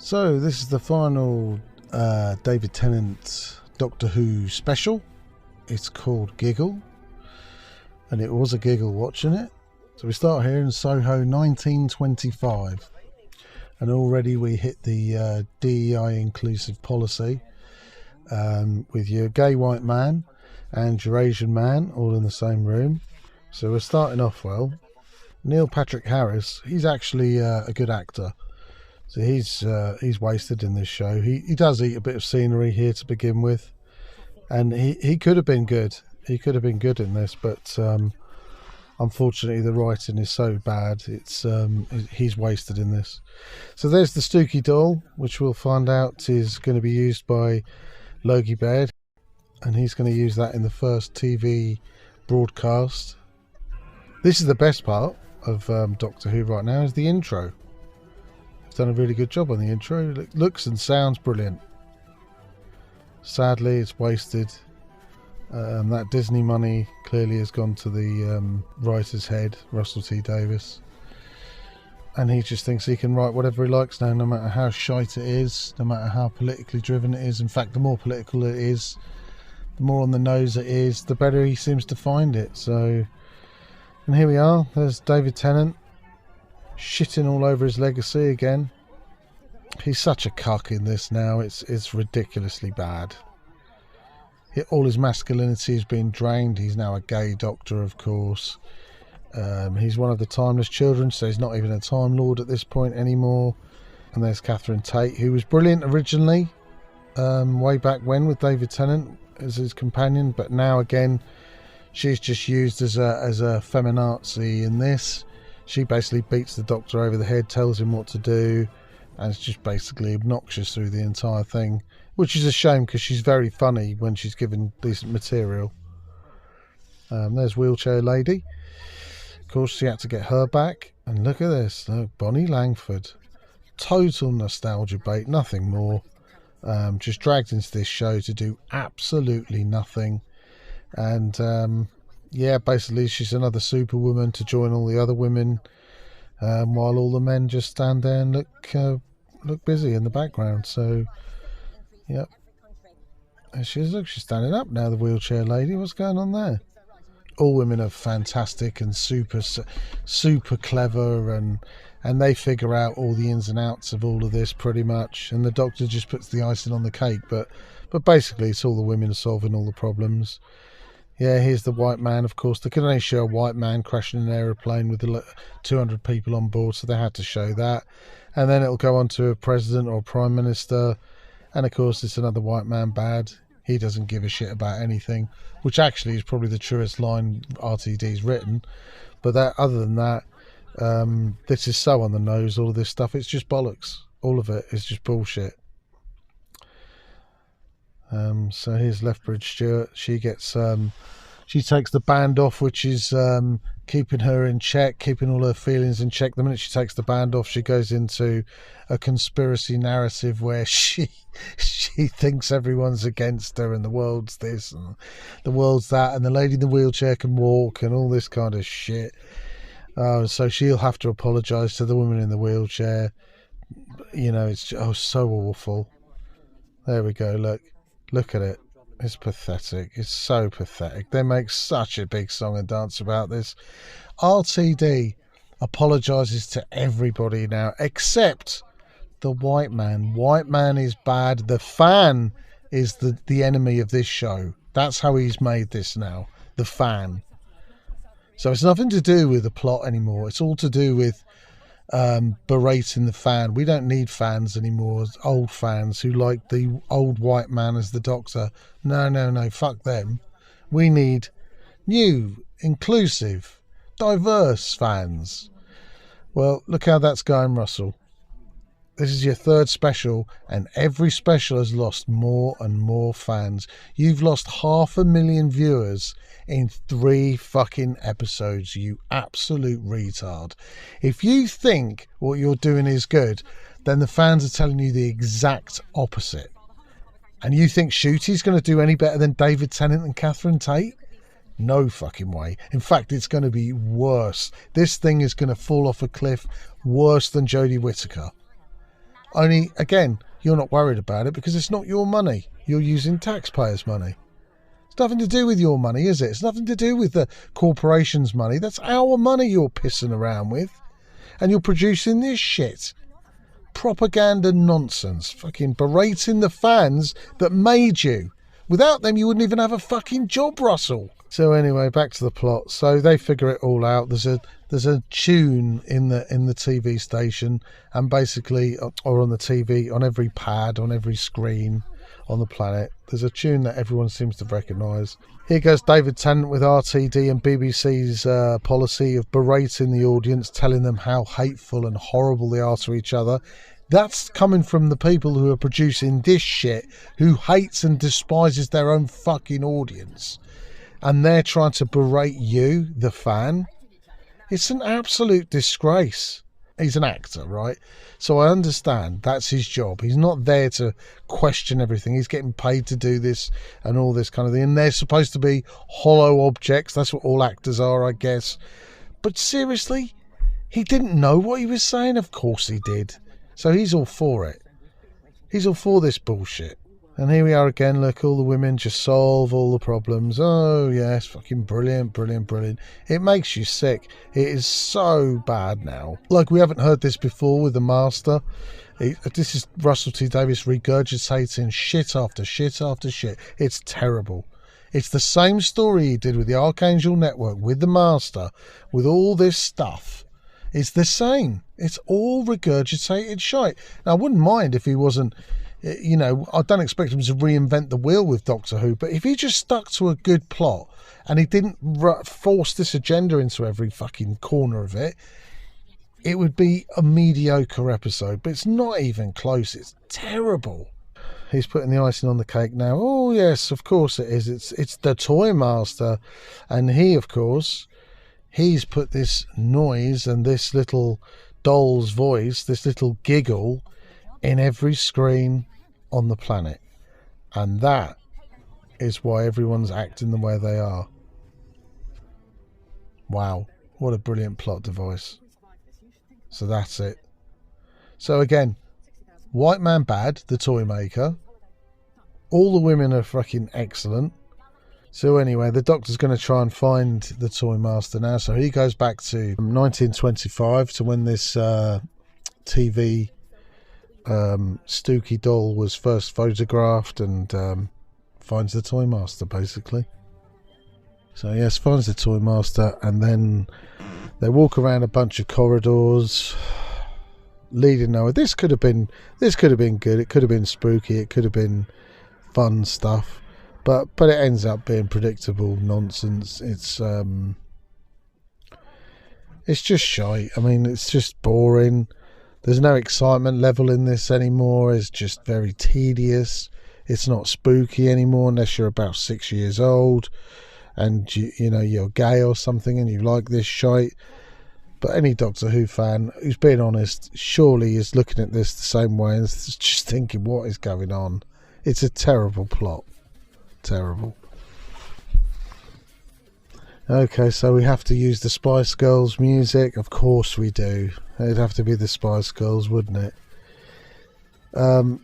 So this is the final David Tennant Doctor Who special. It's called Giggle, and it was a giggle watching it. So we start here in Soho 1925, and already we hit the DEI inclusive policy with your gay white man and your Asian man all in the same room. So we're starting off well. Neil Patrick Harris, he's actually a good actor. So he's wasted in this show. He does eat a bit of scenery here to begin with, and he could have been good. He could have been good in this, but unfortunately the writing is so bad. He's wasted in this. So there's the Stooky doll, which we'll find out is going to be used by Logie Baird, and he's going to use that in the first TV broadcast. This is the best part of Doctor Who right now, is the intro. He's done a really good job on the intro. It looks and sounds brilliant. Sadly, it's wasted. That Disney money clearly has gone to the writer's head, Russell T Davies. And he just thinks he can write whatever he likes now, no matter how shite it is, no matter how politically driven it is. In fact, the more political it is, the more on the nose it is, the better he seems to find it. So, and here we are. There's David Tennant shitting all over his legacy again. He's such a cuck in this now. It's ridiculously bad. All his masculinity has been drained. He's now a gay doctor, of course. He's one of the timeless children, so he's not even a Time Lord at this point anymore. And there's Catherine Tate, who was brilliant originally, way back when, with David Tennant as his companion, but now again she's just used as a feminazi in this. She basically beats the Doctor over the head, tells him what to do, and it's just basically obnoxious through the entire thing, which is a shame because she's very funny when she's given decent material. There's Wheelchair Lady. Of course, she had to get her back, and look at this. Look, Bonnie Langford. Total nostalgia bait, nothing more. Just dragged into this show to do absolutely nothing. And yeah, basically she's another superwoman to join all the other women, while all the men just stand there and look busy in the background. So, yep. And she's standing up now, the Wheelchair Lady. What's going on there? All women are fantastic and super clever, and they figure out all the ins and outs of all of this pretty much. And the Doctor just puts the icing on the cake. But basically, it's all the women solving all the problems. Yeah, here's the white man, of course. They could only show a white man crashing an aeroplane with 200 people on board, so they had to show that. And then it'll go on to a president or a prime minister. And, of course, it's another white man bad. He doesn't give a shit about anything, which actually is probably the truest line RTD's written. But other than that, this is so on the nose, all of this stuff. It's just bollocks. All of it is just bullshit. So here's Lethbridge Stewart. She gets she takes the band off, which is keeping her in check, keeping all her feelings in check. The minute she takes the band off, she goes into a conspiracy narrative where she thinks everyone's against her and the world's this and the world's that, and the lady in the wheelchair can walk and all this kind of shit. So she'll have to apologise to the woman in the wheelchair. You know, it's so awful. There we go. Look at it. It's pathetic. It's so pathetic. They make such a big song and dance about this. RTD apologises to everybody now, except the white man. White man is bad. The fan is the enemy of this show. That's how he's made this now. The fan. So it's nothing to do with the plot anymore. It's all to do with berating the fan. We don't need fans anymore, old fans who like the old white man as the Doctor. No, fuck them. We need new, inclusive, diverse fans. Well, look how that's going, Russell. This is your third special, and every special has lost more and more fans. You've lost 500,000 viewers in 3 fucking episodes, you absolute retard. If you think what you're doing is good, then the fans are telling you the exact opposite. And you think Shooty's going to do any better than David Tennant and Catherine Tate? No fucking way. In fact, it's going to be worse. This thing is going to fall off a cliff worse than Jodie Whittaker. Only, again, you're not worried about it because it's not your money. You're using taxpayers' money. It's nothing to do with your money, is it? It's nothing to do with the corporation's money. That's our money you're pissing around with. And you're producing this shit. Propaganda nonsense. Fucking berating the fans that made you. Without them, you wouldn't even have a fucking job, Russell. So anyway, back to the plot. So they figure it all out. There's a tune in the TV station, and basically, or on the TV, on every pad, on every screen on the planet, there's a tune that everyone seems to recognise. Here goes David Tennant with RTD and BBC's policy of berating the audience, telling them how hateful and horrible they are to each other. That's coming from the people who are producing this shit, who hates and despises their own fucking audience. And they're trying to berate you, the fan. It's an absolute disgrace. He's an actor, right? So I understand that's his job. He's not there to question everything. He's getting paid to do this and all this kind of thing. And they're supposed to be hollow objects. That's what all actors are, I guess. But seriously, he didn't know what he was saying? Of course he did. So he's all for it. He's all for this bullshit. And here we are again. Look, all the women just solve all the problems. Oh, yes, fucking brilliant, brilliant, brilliant. It makes you sick. It is so bad now. Like, we haven't heard this before with the Master. This is Russell T Davies regurgitating shit after shit after shit. It's terrible. It's the same story he did with the Archangel Network, with the Master, with all this stuff. It's the same. It's all regurgitated shite. Now, I wouldn't mind if he wasn't... You know, I don't expect him to reinvent the wheel with Doctor Who, but if he just stuck to a good plot and he didn't force this agenda into every fucking corner of it, it would be a mediocre episode. But it's not even close. It's terrible. He's putting the icing on the cake now. Oh, yes, of course it is. It's the Toy Master. And he, of course, he's put this noise and this little doll's voice, this little giggle, in every screen on the planet, and that is why everyone's acting the way they are. Wow, what a brilliant plot device. So that's it. So again, White Man Bad, the toy maker, all the women are fucking excellent. So anyway, the Doctor's going to try and find the Toy Master now, so he goes back to 1925 to when this TV Stooky doll was first photographed, and finds the Toy Master basically. So yes, finds the Toy Master, and then they walk around a bunch of corridors leading nowhere. This could have been good. It could have been spooky. It could have been fun stuff, but it ends up being predictable nonsense. It's just shite. I mean, it's just boring. There's no excitement level in this anymore. It's just very tedious. It's not spooky anymore unless you're about 6 years old and you know you're gay or something and you like this shite. But any Doctor Who fan who's being honest surely is looking at this the same way and is just thinking, what is going on? It's a terrible plot. Terrible. Okay, so we have to use the Spice Girls music. Of course we do. It'd have to be the Spice Girls, wouldn't it?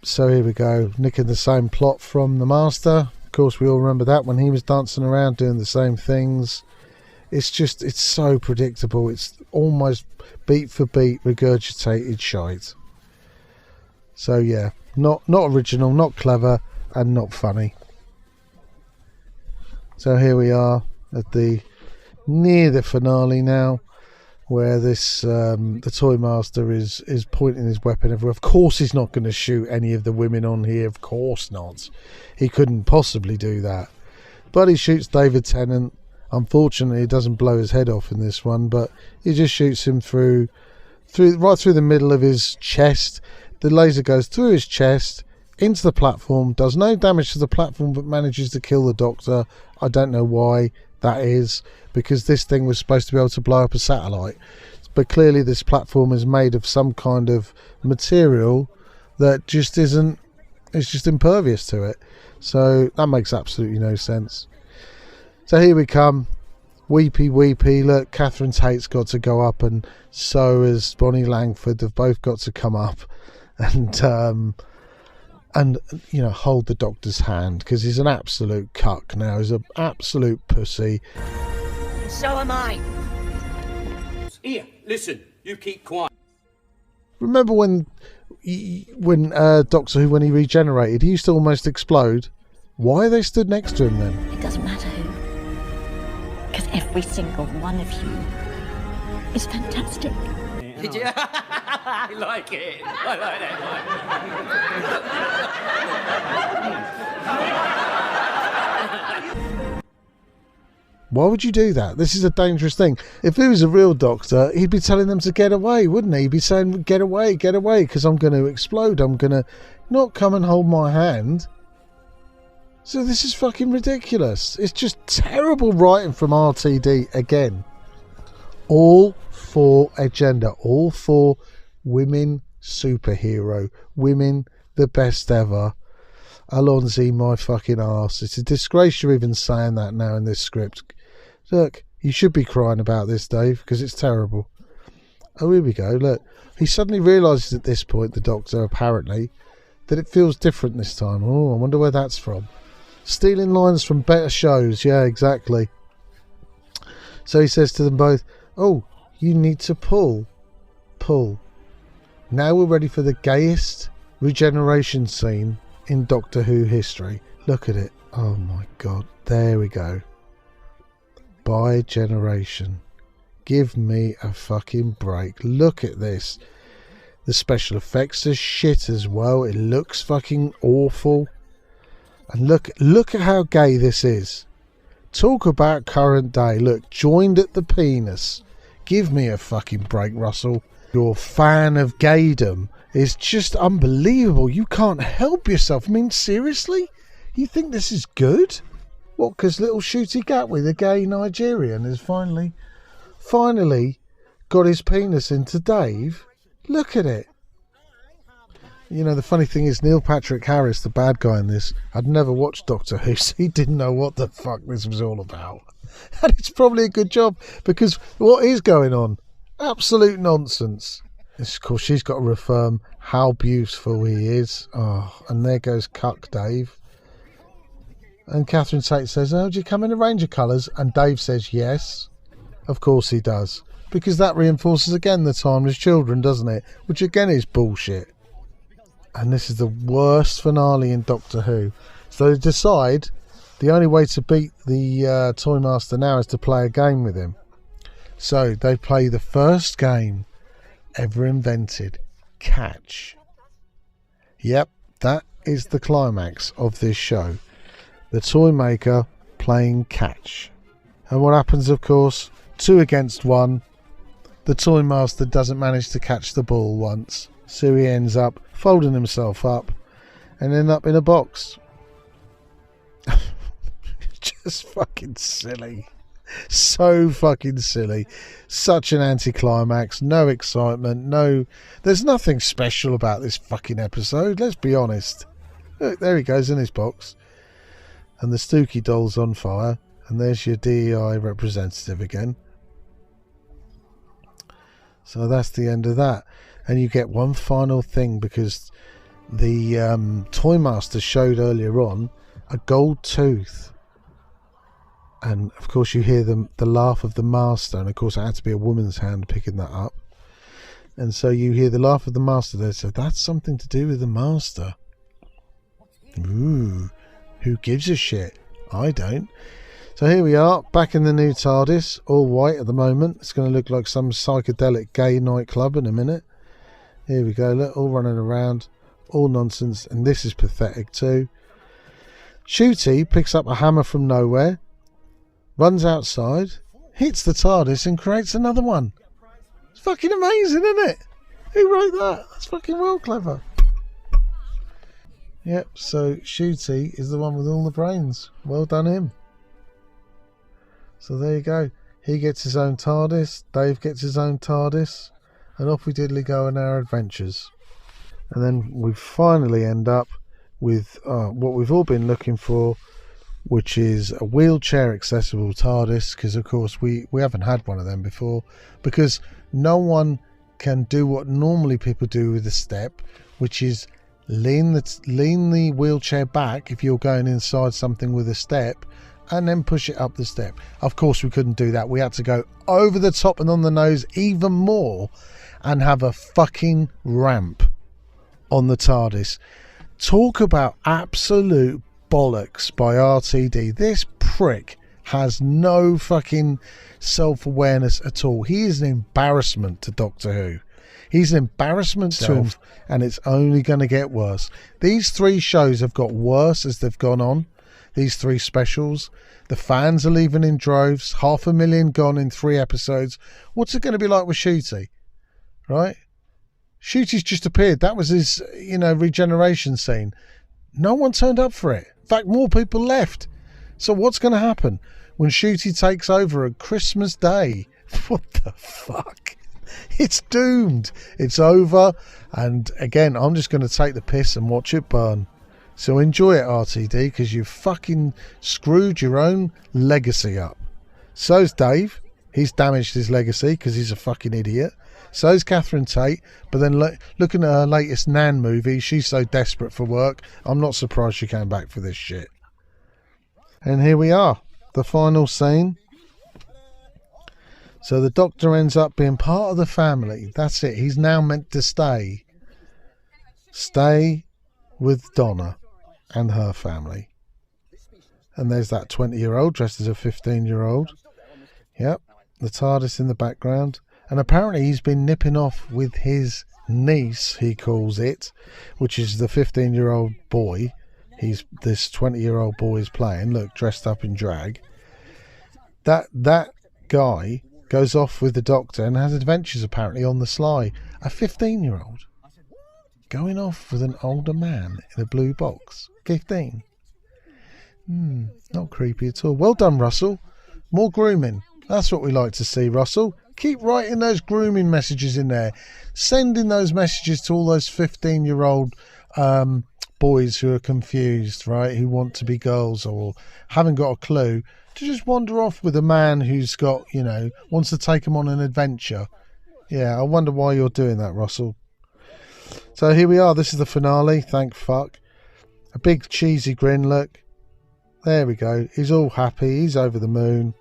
So here we go. Nicking the same plot from the Master. Of course, we all remember that when he was dancing around doing the same things. It's so predictable. It's almost beat for beat regurgitated shite. So yeah, not original, not clever, and not funny. So here we are at near the finale now, where this the Toy Master is pointing his weapon everywhere. Of course he's not going to shoot any of the women on here. Of course not. He couldn't possibly do that. But he shoots David Tennant. Unfortunately, he doesn't blow his head off in this one, but he just shoots him right through the middle of his chest. The laser goes through his chest into the platform, does no damage to the platform, but manages to kill the Doctor. I don't know why that is, because this thing was supposed to be able to blow up a satellite, but clearly this platform is made of some kind of material that just isn't, it's just impervious to it. So that makes absolutely no sense. So here we come, weepy weepy. Look, Catherine Tate's got to go up, and so has Bonnie Langford. They've both got to come up, and you know, hold the Doctor's hand, because he's an absolute cuck now. He's an absolute pussy. So am I. Here, listen, you keep quiet. Remember when Doctor Who, when he regenerated, he used to almost explode? Why are they stood next to him then? It doesn't matter who. Because every single one of you is fantastic. I like it. I like that. Why would you do that? This is a dangerous thing. If he was a real Doctor, he'd be telling them to get away, wouldn't he? He'd be saying, get away, because I'm going to explode. I'm going to not come and hold my hand. So this is fucking ridiculous. It's just terrible writing from RTD again. All for agenda. All for women superhero. Women the best ever. Alonzi, my fucking arse. It's a disgrace you're even saying that now in this script. Look, you should be crying about this, Dave, because it's terrible. Oh, here we go. Look, he suddenly realises at this point, the Doctor, apparently, that it feels different this time. Oh, I wonder where that's from. Stealing lines from better shows. Yeah, exactly. So he says to them both, oh, you need to pull. Pull. Now we're ready for the gayest regeneration scene in Doctor Who history. Look at it. Oh my God. There we go. By generation. Give me a fucking break. Look at this. The special effects are shit as well. It looks fucking awful. And look at how gay this is. Talk about current day. Look, joined at the penis. Give me a fucking break, Russell. Your fan of gaydom is just unbelievable. You can't help yourself. I mean, seriously? You think this is good? What, because little Shooty Gatway, the gay Nigerian, has finally got his penis into Dave? Look at it. You know, the funny thing is, Neil Patrick Harris, the bad guy in this, had never watched Doctor Who, so he didn't know what the fuck this was all about. And it's probably a good job, because what is going on? Absolute nonsense. Of course, she's got to reaffirm how beautiful he is. Oh, and there goes Cuck Dave. And Catherine Tate says, oh, do you come in a range of colours? And Dave says yes. Of course he does. Because that reinforces again the timeless children, doesn't it? Which again is bullshit. And this is the worst finale in Doctor Who. So they decide the only way to beat the Toy Master now is to play a game with him. So they play the first game ever invented. Catch. Yep, that is the climax of this show. The toy maker playing catch. And what happens, of course? 2 against 1. The Toy Master doesn't manage to catch the ball once. So he ends up folding himself up and end up in a box. Just fucking silly. So fucking silly. Such an anticlimax. No excitement. There's nothing special about this fucking episode. Let's be honest. Look, there he goes in his box. And the Stooky doll's on fire. And there's your DEI representative again. So that's the end of that. And you get one final thing, because the Toy Master showed earlier on a gold tooth. And of course you hear the laugh of the Master, and of course it had to be a woman's hand picking that up. And so you hear the laugh of the Master there, so that's something to do with the Master. Ooh, who gives a shit? I don't. So here we are, back in the new TARDIS, all white at the moment. It's going to look like some psychedelic gay nightclub in a minute. Here we go, look, all running around, all nonsense, and this is pathetic too. Shooty picks up a hammer from nowhere, runs outside, hits the TARDIS and creates another one. It's fucking amazing, isn't it? Who wrote that? That's fucking well clever. Yep, so Shooty is the one with all the brains. Well done him. So there you go. He gets his own TARDIS, Dave gets his own TARDIS, and off we diddly go on our adventures. And then we finally end up with what we've all been looking for, which is a wheelchair accessible TARDIS, because of course we haven't had one of them before, because no one can do what normally people do with a step, which is lean the wheelchair back if you're going inside something with a step, and then push it up the step. Of course we couldn't do that. We had to go over the top and on the nose even more and have a fucking ramp on the TARDIS. Talk about absolute bollocks by RTD. This prick has no fucking self-awareness at all. He is an embarrassment to Doctor Who. He's an embarrassment to him, and it's only going to get worse. These 3 shows have got worse as they've gone on. These 3 specials. The fans are leaving in droves. 500,000 gone in 3 episodes. What's it going to be like with Shooty? Right? Shooty's just appeared. That was his, regeneration scene. No one turned up for it. In fact, more people left. So what's going to happen when Shooty takes over at Christmas Day? What the fuck? It's doomed. It's over. And again, I'm just going to take the piss and watch it burn. So enjoy it, RTD, because you fucking screwed your own legacy up. So's Dave. He's damaged his legacy because he's a fucking idiot. So's Catherine Tate. But then looking at her latest Nan movie, she's so desperate for work. I'm not surprised she came back for this shit. And here we are. The final scene. So the Doctor ends up being part of the family. That's it. He's now meant to stay. Stay with Donna and her family. And there's that 20-year-old dressed as a 15-year-old. Yep. The TARDIS in the background. And apparently he's been nipping off with his niece, he calls it, which is the 15-year-old boy. This 20-year-old boy is playing. Look, dressed up in drag. That guy goes off with the Doctor and has adventures apparently on the sly. A 15-year-old going off with an older man in a blue box. 15. Not creepy at all. Well done, Russell. More grooming. That's what we like to see, Russell. Keep writing those grooming messages in there. Sending those messages to all those 15-year-old boys who are confused, right? Who want to be girls or haven't got a clue. To just wander off with a man who's got, wants to take them on an adventure. Yeah, I wonder why you're doing that, Russell. So here we are. This is the finale. Thank fuck. A big cheesy grin, look. There we go. He's all happy. He's over the moon.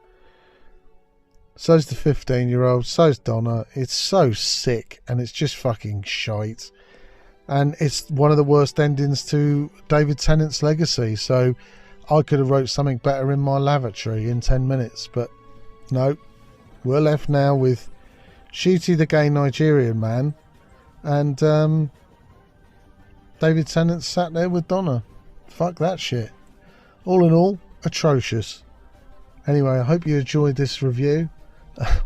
So's the 15-year-old. So's Donna. It's so sick and it's just fucking shite. And it's one of the worst endings to David Tennant's legacy. So I could have wrote something better in my lavatory in 10 minutes. But no. We're left now with Shooty the gay Nigerian man. And David Tennant sat there with Donna. Fuck that shit. All in all, atrocious. Anyway, I hope you enjoyed this review.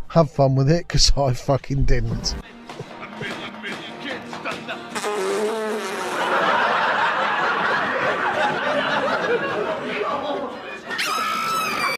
Have fun with it, because I fucking didn't.